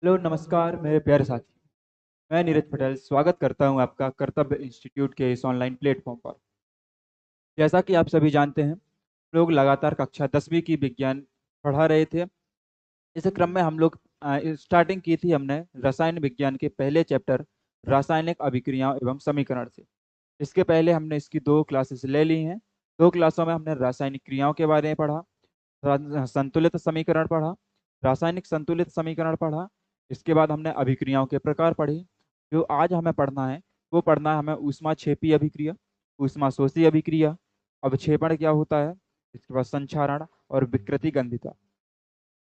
Hello नमस्कार मेरे प्यारे साथी। मैं नीरज पटेल स्वागत करता हूं आपका कर्तव्य इंस्टीट्यूट के इस ऑनलाइन प्लेटफॉर्म पर। जैसा कि आप सभी जानते हैं, लोग लगातार कक्षा 10वीं की विज्ञान पढ़ा रहे थे। इस क्रम में हम लोग स्टार्टिंग की थी हमने रसायन विज्ञान के पहले चैप्टर रासायनिक अभिक्रियाओं एवं समीकरण से। इसके पहले हमने इसकी 2 क्लासेस ले ली हैं। 2 क्लासों में हमने रासायनिक क्रियाओं के बारे में पढ़ा, संतुलित समीकरण पढ़ा, रासायनिक संतुलित समीकरण पढ़ा। इसके बाद हमने अभिक्रियाओं के प्रकार पढ़े। जो आज हमें पढ़ना है वो पढ़ना है हमें ऊष्माक्षेपी अभिक्रिया, ऊष्माशोषी अभिक्रिया, अवक्षेपण क्या होता है, इसके बाद संक्षारण और विकृति गंधिता।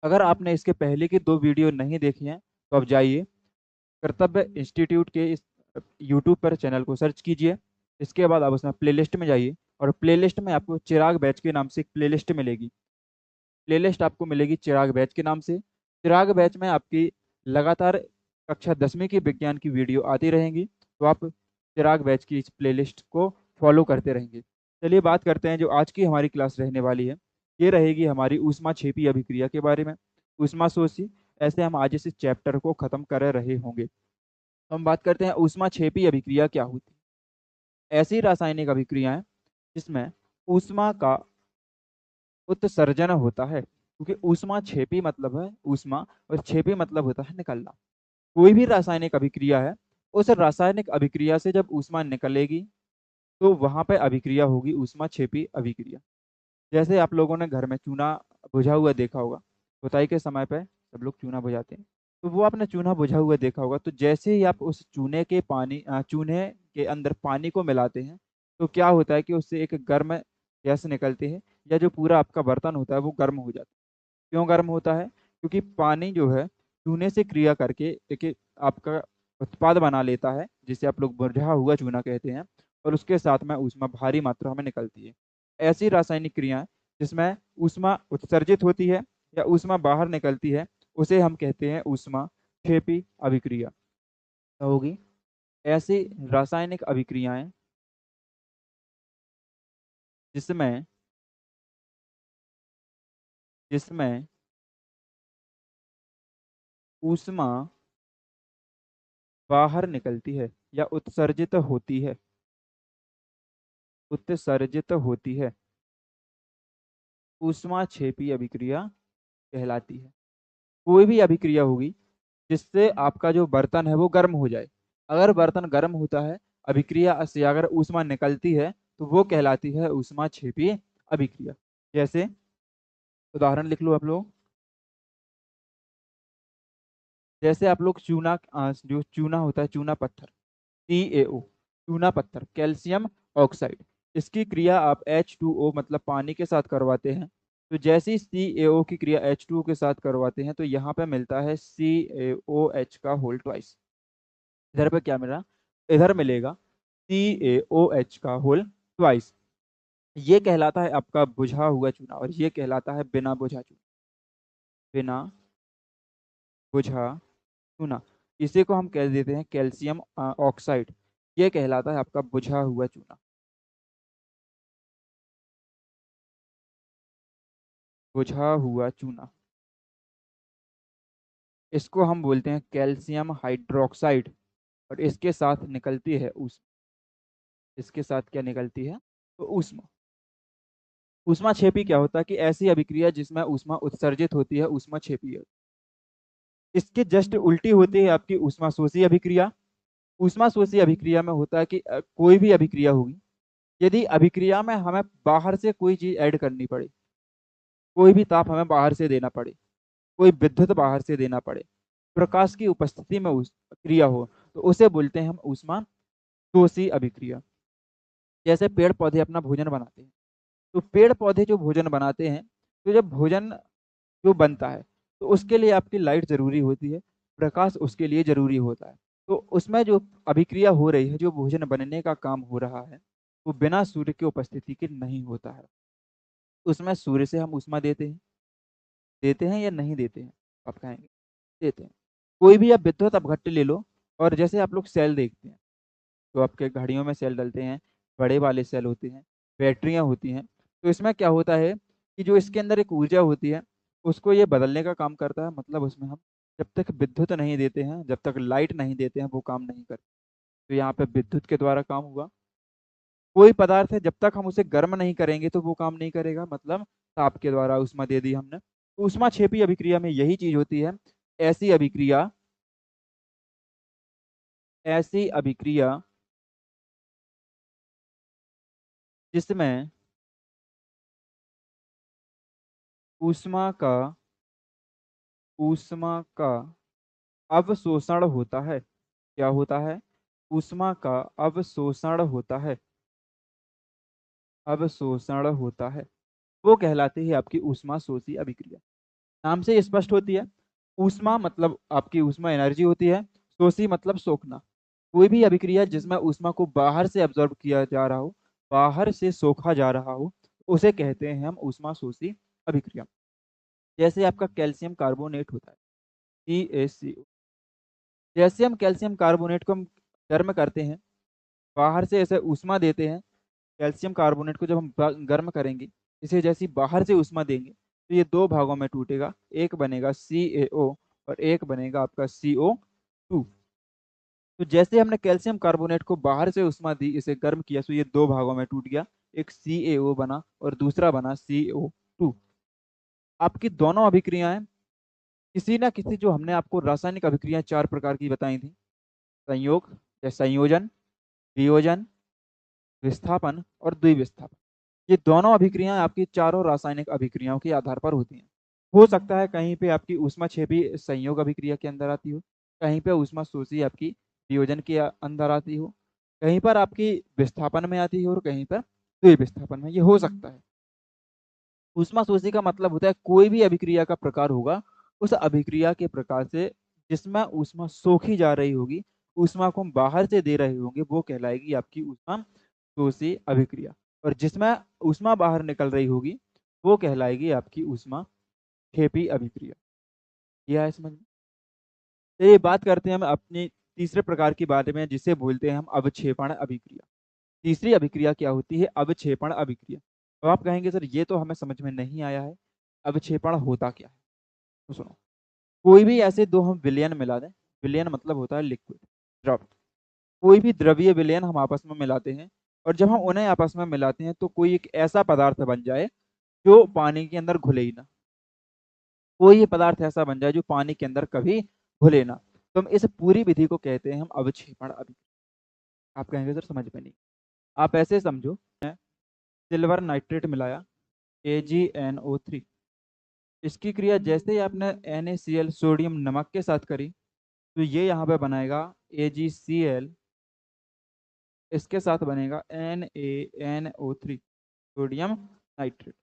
अगर आपने इसके पहले की 2 वीडियो नहीं देखी हैं तो आप जाइए कर्तव्य इंस्टीट्यूट के इस यूट्यूब पर चैनल को सर्च कीजिए। इसके बाद आप उसमें प्लेलिस्ट में जाइए और प्लेलिस्ट में आपको चिराग बैच के नाम से एक प्लेलिस्ट मिलेगी। प्लेलिस्ट आपको मिलेगी चिराग बैच के नाम से। चिराग बैच में आपकी लगातार कक्षा 10वीं की विज्ञान की वीडियो आती रहेंगी, तो आप चिराग बैच की इस प्लेलिस्ट को फॉलो करते रहेंगे। चलिए बात करते हैं जो आज की हमारी क्लास रहने वाली है। ये रहेगी हमारी ऊष्मा छेपी अभिक्रिया के बारे में, ऊष्मा शोषी। ऐसे हम आज इस चैप्टर को खत्म कर रहे होंगे। तो हम बात करते हैं ऊष्मा छेपी अभिक्रिया क्या होती है। ऐसी रासायनिक अभिक्रियाएं जिसमें ऊष्मा का उत्सर्जन होता है, क्योंकि ऊष्मा छेपी मतलब है ऊष्मा और छेपी मतलब होता है निकलना। कोई भी रासायनिक अभिक्रिया है, उस रासायनिक अभिक्रिया से जब ऊष्मा निकलेगी तो वहां पे अभिक्रिया होगी ऊष्मा छेपी अभिक्रिया। जैसे आप लोगों ने घर में चूना बुझा हुआ देखा होगा, पुताई के समय पे सब लोग चूना बुझाते हैं। तो वो आपने चूना बुझा हुआ देखा होगा, तो जैसे ही आप उस चूने के अंदर पानी को मिलाते हैं तो क्या होता है कि उससे एक गर्म गैस निकलती है, या जो पूरा आपका बर्तन होता है वो गर्म हो जाता है। क्यों गर्म होता है? क्योंकि पानी जो है चूने से क्रिया करके एक आपका उत्पाद बना लेता है, जिसे आप लोग बुझा हुआ चूना कहते हैं, और उसके साथ में ऊष्मा भारी मात्रा में निकलती है। ऐसी रासायनिक क्रियाएं जिसमें ऊष्मा उत्सर्जित होती है या ऊष्मा बाहर निकलती है, उसे हम कहते हैं ऊष्मा क्षेपी अभिक्रिया। क्या होगी? ऐसी रासायनिक अभिक्रियाएं जिसमें जिसमें ऊष्मा बाहर निकलती है या उत्सर्जित होती है, उत्सर्जित होती है, ऊष्मा क्षेपी अभिक्रिया कहलाती है। कोई भी अभिक्रिया होगी जिससे आपका जो बर्तन है वो गर्म हो जाए। अगर बर्तन गर्म होता है, अभिक्रिया से अगर ऊष्मा निकलती है, तो वो कहलाती है ऊष्मा क्षेपी अभिक्रिया। जैसे उदाहरण लिख लो आप लोग। जैसे आप लोग जो चूना होता है, चूना पत्थर, CaO, चूना पत्थर कैल्शियम ऑक्साइड, इसकी क्रिया आप H2O मतलब पानी के साथ करवाते हैं। तो जैसे ही CaO की क्रिया H2O के साथ करवाते हैं तो यहाँ पे मिलता है CaOH का होल ट्वाइस। इधर पे क्या मिला? इधर मिलेगा CaOH का होल ट्वाइस। ये कहलाता है आपका बुझा हुआ चूना, और ये कहलाता है बिना बुझा चूना। बिना बुझा चूना, इसी को हम कह देते हैं कैल्शियम ऑक्साइड। ये कहलाता है आपका बुझा हुआ चूना। बुझा हुआ चूना, इसको हम बोलते हैं कैल्शियम हाइड्रोक्साइड। और इसके साथ निकलती है ऊष्मा। इसके साथ क्या निकलती है? तो ऊष्मा। ऊष्मा छेपी क्या होता है कि ऐसी अभिक्रिया जिसमें ऊष्मा उत्सर्जित होती है, ऊष्मा छेपी है। इसके जस्ट उल्टी होती है आपकी ऊष्मा शोषी अभिक्रिया। ऊष्मा शोषी अभिक्रिया में होता है कि कोई भी अभिक्रिया होगी, यदि अभिक्रिया में हमें बाहर से कोई चीज ऐड करनी पड़े, कोई भी ताप हमें बाहर से देना पड़े, कोई विद्युत बाहर से देना पड़े, प्रकाश की उपस्थिति में उस क्रिया हो, तो उसे बोलते हैं हम ऊष्मा शोषी अभिक्रिया। जैसे पेड़ पौधे अपना भोजन बनाते हैं, तो पेड़ पौधे जो भोजन बनाते हैं, तो जब भोजन जो बनता है तो उसके लिए आपकी लाइट जरूरी होती है, प्रकाश उसके लिए जरूरी होता है। तो उसमें जो अभिक्रिया हो रही है, जो भोजन बनने का काम हो रहा है, वो बिना सूर्य की उपस्थिति के नहीं होता है। उसमें सूर्य से हम ऊष्मा देते हैं या नहीं देते हैं? आप कहेंगे देते हैं। कोई भी आप विद्युत अपघट्य ले लो, और जैसे आप लोग सेल देखते हैं, तो आपके घड़ियों में सेल डलते हैं, बड़े वाले सेल होते हैं, बैटरियां होती हैं। तो इसमें क्या होता है कि जो इसके अंदर एक ऊर्जा होती है, उसको ये बदलने का काम करता है, मतलब उसमें हम जब तक विद्युत नहीं देते हैं, जब तक लाइट नहीं देते हैं, वो काम नहीं करते। तो यहाँ पे विद्युत के द्वारा काम हुआ। कोई पदार्थ है, जब तक हम उसे गर्म नहीं करेंगे तो वो काम नहीं करेगा, मतलब ताप के द्वारा ऊष्मा दे दी हमने। ऊष्मा क्षेपी अभिक्रिया में यही चीज होती है। ऐसी अभिक्रिया ऐसी अभिक्रिया जिसमें ऊष्मा का ऊष्मा का अवशोषण होता है। क्या होता है? ऊष्मा का अवशोषण होता है। अवशोषण होता है, वो कहलाती है आपकी ऊष्मा शोषी अभिक्रिया। नाम से स्पष्ट होती है। ऊष्मा मतलब आपकी ऊष्मा एनर्जी होती है। शोषी मतलब सोखना। कोई भी अभिक्रिया जिसमें ऊष्मा को बाहर से अब्जॉर्ब किया जा रहा हो, बाहर से सोखा जा रहा हो, उसे कहते हैं हम ऊष्मा शोषी अभिक्रिया। जैसे आपका कैल्शियम कार्बोनेट होता है, CaCO। जैसे हम कैल्शियम कार्बोनेट को हम गर्म करते हैं, बाहर से ऐसे ऊष्मा देते हैं। कैल्शियम कार्बोनेट को जब हम गर्म करेंगे, इसे जैसी बाहर से ऊष्मा देंगे, तो ये दो भागों में टूटेगा। एक बनेगा CaO और एक बनेगा आपका CO2। तो जैसे हमने कैल्शियम कार्बोनेट को बाहर से ऊष्मा दी, इसे गर्म किया, तो ये दो भागों में टूट गया। एक CaO बना और दूसरा बना CO2। आपकी दोनों अभिक्रियाएं किसी ना किसी, जो हमने आपको रासायनिक अभिक्रियाएं चार प्रकार की बताई थी, संयोग या संयोजन, वियोजन, विस्थापन और द्विविस्थापन, ये दोनों अभिक्रियाएं आपकी चारों रासायनिक अभिक्रियाओं के आधार पर होती हैं। हो सकता है कहीं पे आपकी ऊष्मा क्षेपी संयोग अभिक्रिया के अंदर आती हो, कहीं पे ऊष्मा शोषी आपकी वियोजन के अंदर आती हो, कहीं पर आपकी विस्थापन में आती हो और कहीं पर द्विविस्थापन में, ये हो सकता है। ऊष्मा शोषी का मतलब होता है कोई भी अभिक्रिया का प्रकार होगा, उस अभिक्रिया के प्रकार से जिसमें ऊष्मा सोखी जा रही होगी, ऊष्मा को हम बाहर से दे रहे होंगे, वो कहलाएगी आपकी ऊष्मा शोषी अभिक्रिया। और जिसमें ऊष्मा बाहर निकल रही होगी, वो कहलाएगी आपकी ऊष्मा क्षेपी अभिक्रिया। यह है समझ में? चलिए बात करते हैं हम अपनी तीसरे प्रकार के बारे में, जिसे बोलते हैं हम अवक्षेपण अभिक्रिया। तीसरी अभिक्रिया क्या होती है? अवक्षेपण अभिक्रिया। तो आप कहेंगे सर ये तो हमें समझ में नहीं आया है, अवक्षेपण होता क्या है? तो सुनो, कोई भी ऐसे दो हम विलयन मिला दें। विलयन मतलब होता है लिक्विड, द्रव। कोई भी द्रवीय विलयन हम आपस में मिलाते हैं, और जब हम उन्हें आपस में मिलाते हैं तो कोई एक ऐसा पदार्थ बन जाए जो पानी के अंदर घुले ही ना। कोई पदार्थ ऐसा बन जाए जो पानी के अंदर कभी घुले ना। तो हम इस पूरी विधि को कहते हैं हम अवक्षेपण अभिक्रिया। आप कहेंगे सर समझ में नहीं। आप ऐसे समझो, सिल्वर नाइट्रेट मिलाया, AgNO3। इसकी क्रिया जैसे ही आपने NaCl सोडियम नमक के साथ करी, तो ये यहाँ पे बनाएगा AgCl, इसके साथ बनेगा NaNO3, सोडियम नाइट्रेट।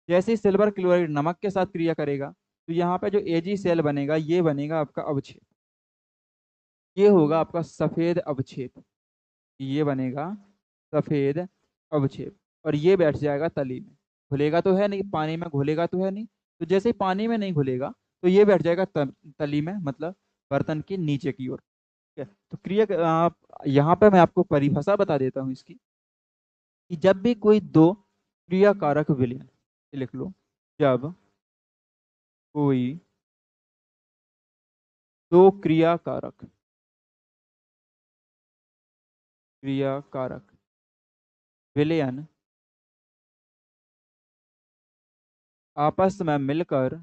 जैसे ही सिल्वर क्लोराइड नमक के साथ क्रिया करेगा, तो यहाँ पे जो AgCl बनेगा, ये बनेगा आपका अवक्षेप। ये होगा आपका सफेद अवक्षेप। ये बनेगा सफेद अवक्षेप, और ये बैठ जाएगा तली में। घुलेगा तो है नहीं, पानी में घुलेगा तो है नहीं। तो जैसे ही पानी में नहीं घुलेगा, तो ये बैठ जाएगा तली में, मतलब बर्तन के नीचे की ओर। ठीक है, तो क्रिया आप यहाँ पे मैं आपको परिभाषा बता देता हूँ इसकी, कि जब भी कोई दो क्रियाकारक विलयन, लिख लो, जब कोई दो क्रियाकारक विलयन आपस में मिलकर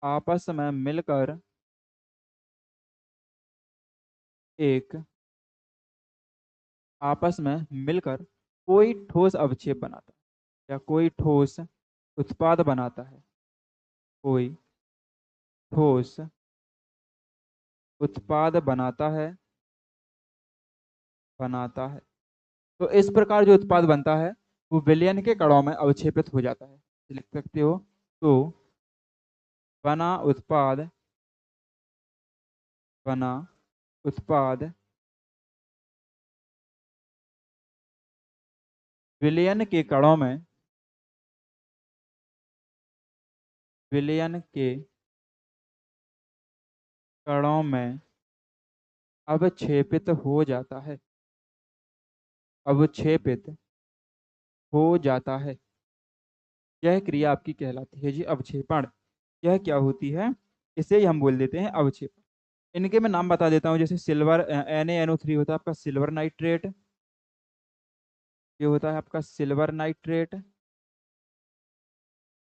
आपस में मिलकर एक आपस में मिलकर कोई ठोस अवक्षेप बनाता है, या कोई ठोस उत्पाद बनाता है। कोई ठोस उत्पाद बनाता है। तो इस प्रकार जो उत्पाद बनता है, वो विलयन के कणों में अवक्षेपित हो जाता है। लिख सकते हो, तो बना उत्पाद बना उत्पाद विलयन के कणों में विलयन के कणों में अवक्षेपित हो जाता है। अवक्षेपित हो जाता है। यह क्रिया आपकी कहलाती है जी अवक्षेपण। यह क्या होती है? इसे ही हम बोल देते हैं अवक्षेपण। इनके मैं नाम बता देता हूँ, जैसे सिल्वर NaNO3 होता है आपका सिल्वर नाइट्रेट, ये होता है आपका सिल्वर नाइट्रेट।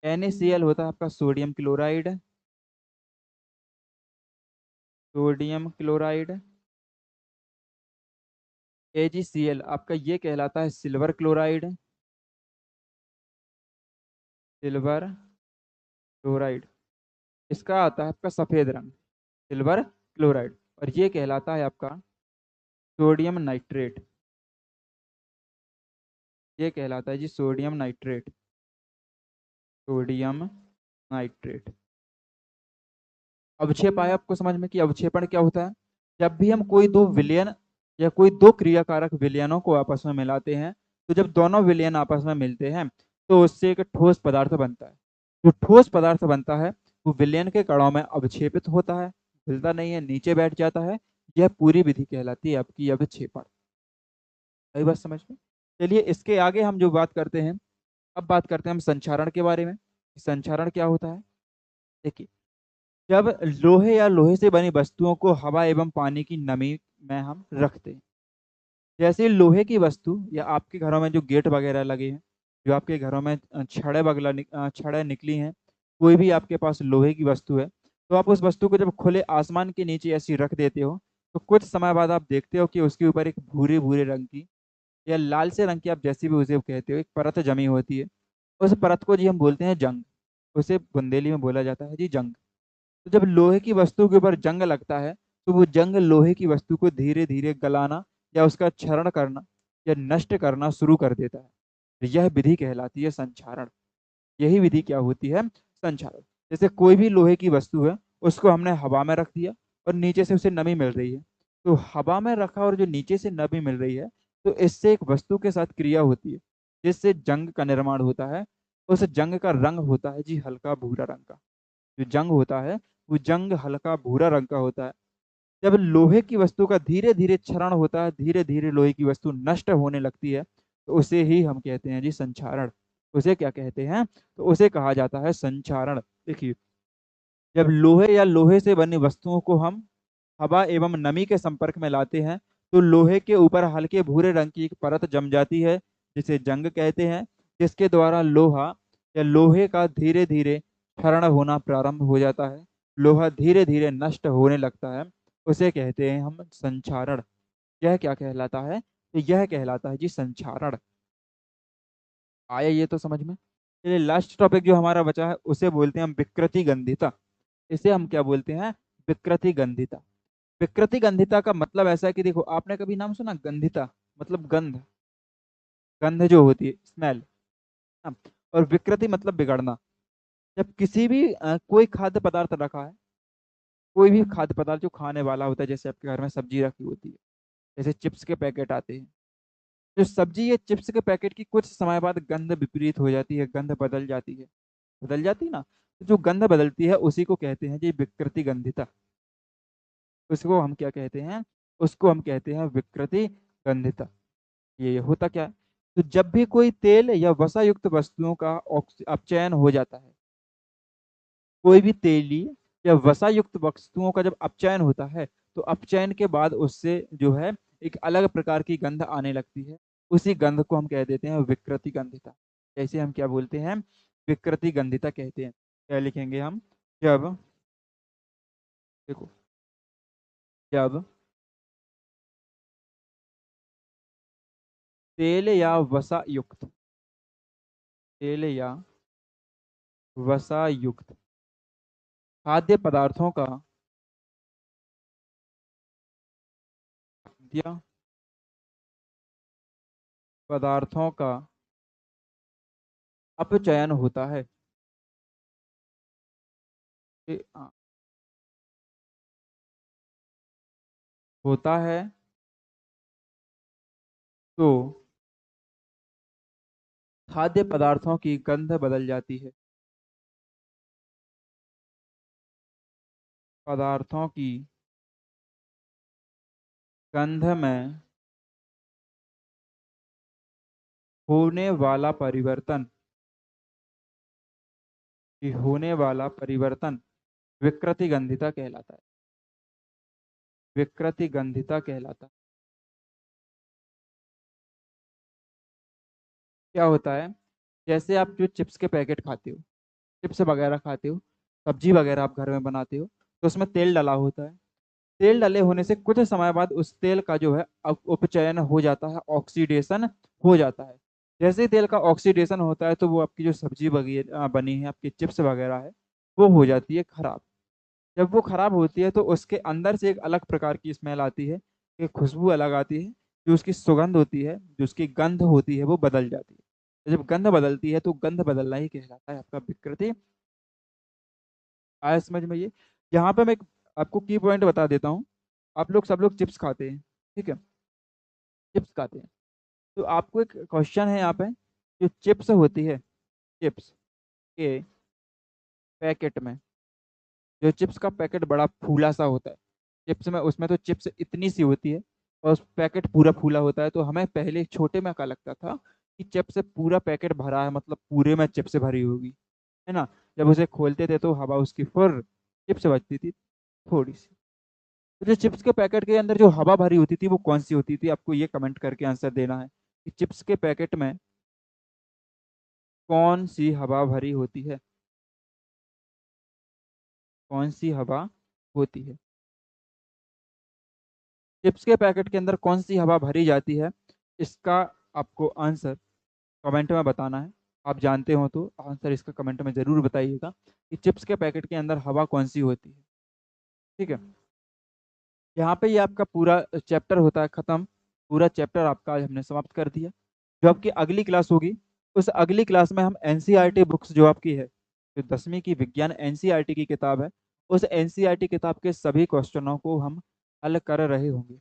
NaCl होता है आपका sodium chloride, sodium chloride. AgCl आपका ये कहलाता है सिल्वर क्लोराइड, सिल्वर क्लोराइड। इसका आता है आपका सफेद रंग, सिल्वर क्लोराइड। और ये कहलाता है आपका सोडियम नाइट्रेट, ये कहलाता है जी सोडियम नाइट्रेट, सोडियम नाइट्रेट। अवक्षेप आया आपको समझ में कि अवक्षेपण क्या होता है? जब भी हम कोई दो विलयन या कोई दो क्रियाकारक विलयनों को आपस में मिलाते हैं, तो जब दोनों विलयन आपस में मिलते हैं तो उससे एक ठोस पदार्थ बनता है। जो ठोस पदार्थ बनता है वो विलयन के कणों में अवक्षेपित होता है, हिलता नहीं है, नीचे बैठ जाता है। यह पूरी विधि कहलाती है आपकी अवक्षेपण। सही बात समझ में? चलिए इसके आगे हम जो बात करते हैं, अब बात करते हैं हम संक्षारण के बारे में। संक्षारण क्या होता है? देखिए, जब लोहे या लोहे से बनी वस्तुओं को हवा एवं पानी की नमी में हम रखते हैं, जैसे लोहे की वस्तु या आपके घरों में जो गेट वगैरह लगे हैं, जो आपके घरों में छड़ें निकली हैं, कोई भी आपके पास लोहे की वस्तु है, तो आप उस वस्तु को जब खुले आसमान के नीचे ऐसी रख देते हो, तो कुछ समय बाद आप देखते हो कि उसके ऊपर एक भूरे भूरे रंग की या लाल से रंग की, आप जैसी भी उसे कहते हो, एक परत जमी होती है। उस परत को जी हम बोलते हैं जंग। उसे बुंदेली में बोला जाता है जी जंग। तो जब लोहे की वस्तु के ऊपर जंग लगता है, तो वो जंग लोहे की वस्तु को धीरे धीरे गलाना या उसका क्षरण करना या नष्ट करना शुरू कर देता है। तो यह विधि कहलाती है संक्षारण। यही विधि क्या होती है? संक्षारण। जैसे कोई भी लोहे की वस्तु है, उसको हमने हवा में रख दिया और नीचे से उसे नमी मिल रही है। तो हवा में रखा और जो नीचे से नमी मिल रही है, तो इससे एक वस्तु के साथ क्रिया होती है, जिससे जंग का निर्माण होता है। उस जंग का रंग होता है जी हल्का भूरा रंग का। जो जंग होता है वो जंग हल्का भूरा रंग का होता है। जब लोहे की वस्तु का धीरे धीरे क्षरण होता है, धीरे धीरे लोहे की वस्तु नष्ट होने लगती है, तो उसे ही हम कहते हैं जी संक्षारण। उसे क्या कहते हैं? तो उसे कहा जाता है संक्षारण। देखिए, जब लोहे या लोहे से बनी वस्तुओं को हम हवा एवं नमी के संपर्क में लाते हैं, तो लोहे के ऊपर हल्के भूरे रंग की एक परत जम जाती है, जिसे जंग कहते हैं, जिसके द्वारा लोहा या लोहे का धीरे धीरे क्षरण होना प्रारंभ हो जाता है। लोहा धीरे धीरे नष्ट होने लगता है, उसे कहते हैं हम संक्षारण। यह क्या कहलाता है? तो यह कहलाता है जी संक्षारण। आया ये तो समझ में? चलिए लास्ट टॉपिक जो हमारा बचा है उसे बोलते हैं हम विकृति गंधिता। इसे हम क्या बोलते हैं? विकृति गंधिता। विकृति गंधिता का मतलब ऐसा है कि देखो, आपने कभी नाम सुना गंधिता? मतलब गंध, गंध जो होती है, स्मेल। और विकृति मतलब बिगड़ना। जब किसी भी कोई खाद्य पदार्थ रखा है, कोई भी खाद्य पदार्थ जो खाने वाला होता है, जैसे आपके घर में सब्जी रखी होती है, जैसे चिप्स के पैकेट आते हैं, जो सब्जी या चिप्स के पैकेट की कुछ समय बाद गंध विपरीत हो जाती है, गंध बदल जाती है, बदल जाती है ना। तो जो गंध बदलती है उसी को कहते हैं जी विकृति गंधिता। उसको हम क्या कहते हैं? उसको हम कहते हैं विकृति गंधिता। ये होता क्या है? तो जब भी कोई तेल या वसा युक्त वस्तुओं का अपचयन हो जाता है, कोई भी तेली या वसा युक्त वस्तुओं का जब अपचयन होता है, तो अपचयन के बाद उससे जो है एक अलग प्रकार की गंध आने लगती है। उसी गंध को हम कह देते हैं विकृति गंधिता। ऐसे हम क्या बोलते हैं? विकृति गंधिता कहते हैं। क्या लिखेंगे हम? जब, देखो, जब तेल या वसा युक्त, तेल या वसा युक्त खाद्य पदार्थों का, खाद्य पदार्थों का अपचयन होता है, होता है, तो खाद्य पदार्थों की गंध बदल जाती है। पदार्थों की गंध में होने वाला परिवर्तन कि होने वाला परिवर्तन विकृति गंधिता कहलाता है। विकृति गंधिता कहलाता है। क्या होता है, जैसे आप जो चिप्स के पैकेट खाते हो, चिप्स वगैरह खाते हो, सब्जी वगैरह आप घर में बनाते हो, तो उसमें तेल डला होता है। तेल डले होने से कुछ समय बाद उस तेल का जो है उपचयन हो जाता है, ऑक्सीडेशन हो जाता है। जैसे ही तेल का ऑक्सीडेशन होता है तो वो आपकी जो सब्जी वगैरह बनी है, आपकी चिप्स वगैरह है, वो हो जाती है खराब। जब वो खराब होती है तो उसके अंदर से एक अलग प्रकार की स्मेल आती है, एक खुशबू अलग आती है। जो उसकी सुगंध होती है, जो उसकी गंध होती है, वो बदल जाती है। तो जब गंध बदलती है तो गंध बदलना ही कहलाता है आपका विकृति। आया समझ में ये? यहाँ पे मैं आपको की पॉइंट बता देता हूँ। आप लोग सब लोग चिप्स खाते हैं, ठीक है? चिप्स खाते हैं, तो आपको एक क्वेश्चन है यहाँ पे। जो चिप्स होती है, चिप्स के पैकेट में, जो चिप्स का पैकेट बड़ा फूला सा होता है, चिप्स में, उसमें तो चिप्स इतनी सी होती है और उस पैकेट पूरा फूला होता है। तो हमें पहले छोटे में क्या लगता था कि चिप्स से पूरा पैकेट भरा है, मतलब पूरे में चिप्स भरी होगी, है ना? जब उसे खोलते थे तो हवा उसकी फुर, चिप्स बचती थी थोड़ी सी। तो जो चिप्स के पैकेट के अंदर जो हवा भरी होती थी वो कौन सी होती थी? आपको ये कमेंट करके आंसर देना है कि चिप्स के पैकेट में कौन सी हवा भरी होती है? कौन सी हवा होती है? चिप्स के पैकेट के अंदर कौन सी हवा भरी जाती है? इसका आपको आंसर कमेंट में बताना है। आप जानते हो तो आंसर इसका कमेंट में जरूर बताइएगा कि चिप्स के पैकेट के अंदर हवा कौन सी होती है। ठीक है, यहाँ पे ये आपका पूरा चैप्टर होता है खत्म। पूरा चैप्टर आपका आज हमने समाप्त कर दिया। जो आपकी अगली क्लास होगी, उस अगली क्लास में हम एनसीईआरटी बुक्स जो आपकी है, जो 10वीं की विज्ञान एनसीईआरटी की किताब है, उस एनसीईआरटी किताब के सभी क्वेश्चनों को हम हल कर रहे होंगे।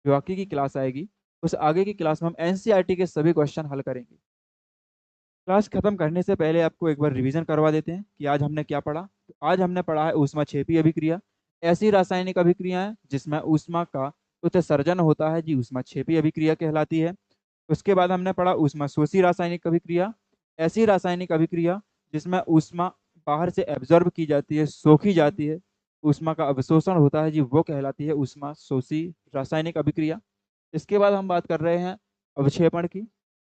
जो आगे की क्लास आएगी, उस आगे की क्लास में हम एनसीईआरटी के सभी क्वेश्चन हल करेंगे। क्लास खत्म करने से पहले आपको एक बार रिवीजन करवा देते हैं कि आज हमने क्या पढ़ा। तो आज हमने पढ़ा है ऊष्माक्षेपी अभिक्रिया, ऐसी रासायनिक अभिक्रिया है जिसमें ऊष्मा का उत्सर्जन होता है जी, ऊष्माक्षेपी अभिक्रिया कहलाती है। उसके बाद हमने पढ़ा ऊष्माशोषी रासायनिक अभिक्रिया, ऐसी रासायनिक अभिक्रिया जिसमें ऊष्मा बाहर से एब्जॉर्ब की जाती है, सोखी जाती है, ऊष्मा का अवशोषण होता है जी, वो कहलाती है ऊष्माशोषी रासायनिक अभिक्रिया। इसके बाद हम बात कर रहे हैं अवक्षेपण की।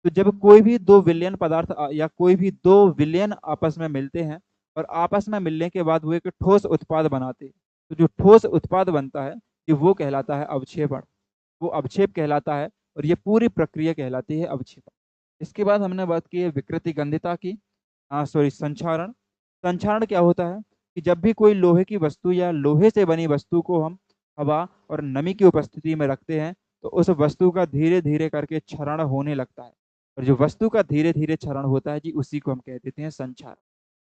तो जब कोई भी दो विलयन पदार्थ या कोई भी दो विलयन आपस में मिलते हैं और आपस में मिलने के बाद वो एक ठोस उत्पाद बनाते हैं, तो जो ठोस उत्पाद बनता है कि वो कहलाता है अवक्षेपण, वो अवक्षेप कहलाता है। और ये पूरी प्रक्रिया कहलाती है अवक्षेपण। इसके बाद हमने बात की है विकृति गंधिता की, सॉरी, संक्षारण। संक्षारण क्या होता है कि जब भी कोई लोहे की वस्तु या लोहे से बनी वस्तु को हम हवा और नमी की उपस्थिति में रखते हैं तो उस वस्तु का धीरे धीरे करके क्षरण होने लगता है। और जो वस्तु का धीरे धीरे क्षरण होता है जी, उसी को हम कह देते हैं संक्षारण।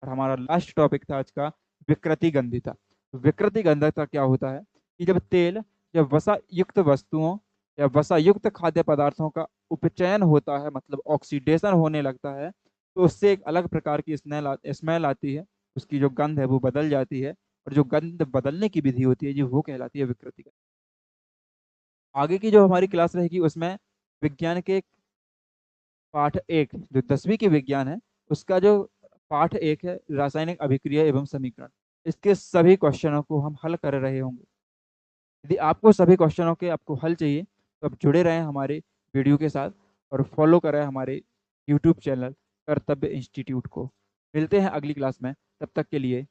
और हमारा लास्ट टॉपिक था आज का विकृति गंधिता। विकृति गंधिता क्या होता है कि जब तेल या वसा युक्त वस्तुओं या वसा युक्त खाद्य पदार्थों का उपचयन होता है, मतलब ऑक्सीडेशन होने लगता है, तो उससे एक अलग प्रकार की स्मेल आती है। उसकी जो गंध है वो बदल जाती है, और जो गंध बदलने की विधि होती है जी, वो कहलाती है विकृति। आगे की जो हमारी क्लास रहेगी उसमें विज्ञान के पाठ एक, जो 10वीं की विज्ञान है, उसका जो पाठ एक है रासायनिक अभिक्रिया एवं समीकरण, इसके सभी क्वेश्चनों को हम हल कर रहे होंगे। यदि आपको सभी क्वेश्चनों के आपको हल चाहिए तो आप जुड़े रहें हमारे वीडियो के साथ और फॉलो करें हमारे यूट्यूब चैनल कर्तव्य इंस्टीट्यूट को। मिलते हैं अगली क्लास में, तब तक के लिए